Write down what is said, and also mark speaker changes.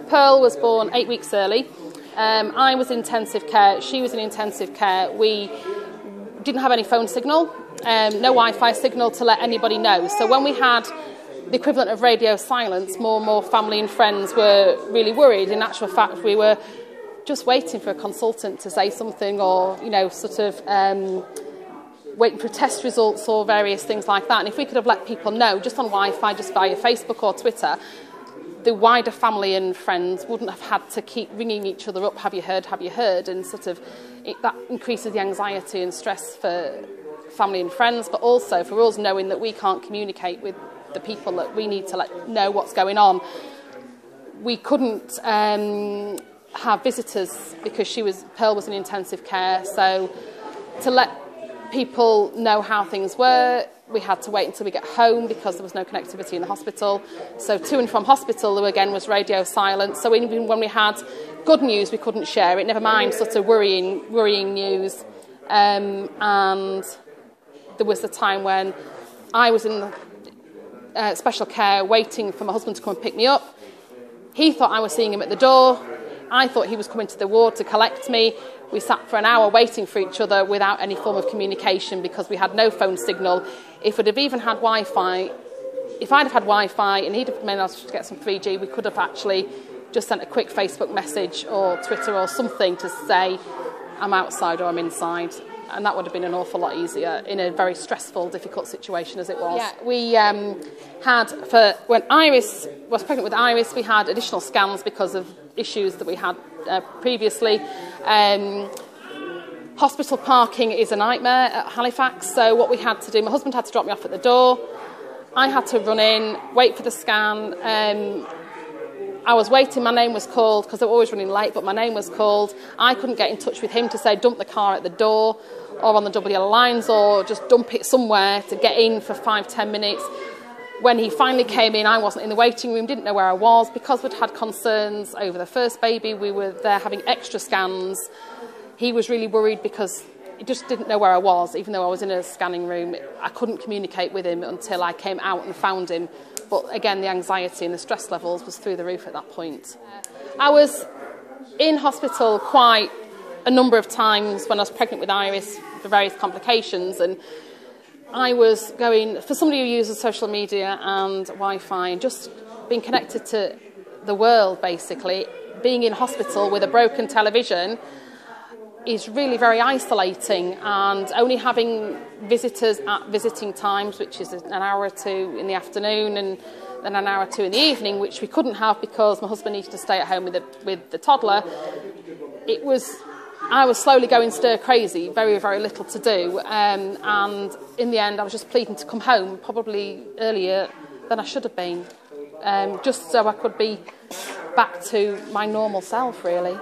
Speaker 1: Pearl was born 8 weeks early. I was in intensive care, she was in intensive care. We didn't have any phone signal, no Wi-Fi signal to let anybody know. So when we had the equivalent of radio silence, more and more family and friends were really worried. In actual fact, we were just waiting for a consultant to say something, or, you know, sort of waiting for test results or various things like that. And if we could have let people know just on Wi-Fi, just via Facebook or Twitter, the wider family and friends wouldn't have had to keep ringing each other up, have you heard, and sort of that increases the anxiety and stress for family and friends, but also for us knowing that we can't communicate with the people that we need to let know what's going on. We couldn't have visitors because Pearl was in intensive care, so to let people know how things were, we had to wait until we get home because there was no connectivity in the hospital. So to and from hospital, there again was radio silence. So even when we had good news, we couldn't share it, never mind sort of worrying news. And there was the time when I was in special care waiting for my husband to come and pick me up. He thought I was seeing him at the door. I thought he was coming to the ward to collect me. We sat for an hour waiting for each other without any form of communication because we had no phone signal. If we'd have even had Wi-Fi, if I'd have had Wi-Fi and he'd have managed to get some 3G, we could have actually just sent a quick Facebook message or Twitter or something to say, I'm outside or I'm inside. And that would have been an awful lot easier in a very stressful, difficult situation as it was. Yeah, we had, when Iris was pregnant with Iris, we had additional scans because of issues that we had previously. Hospital parking is a nightmare at Halifax, so what we had to do, my husband had to drop me off at the door. I had to run in, wait for the scan. I was waiting, my name was called, because they were always running late, but my name was called. I couldn't get in touch with him to say dump the car at the door or on the double yellow lines or just dump it somewhere to get in for 5-10 minutes. When he finally came in, I wasn't in the waiting room, didn't know where I was. Because we'd had concerns over the first baby, we were there having extra scans. He was really worried because he just didn't know where I was, even though I was in a scanning room. I couldn't communicate with him until I came out and found him. But again, the anxiety and the stress levels was through the roof at that point. I was in hospital quite a number of times when I was pregnant with Iris for various complications, and I was going, for somebody who uses social media and Wi-Fi and just being connected to the world, basically, being in hospital with a broken television is really very isolating, and only having visitors at visiting times, which is an hour or two in the afternoon and then an hour or two in the evening, which we couldn't have because my husband needed to stay at home with the toddler. I was slowly going stir crazy, very, very little to do, and in the end I was just pleading to come home, probably earlier than I should have been, just so I could be back to my normal self, really.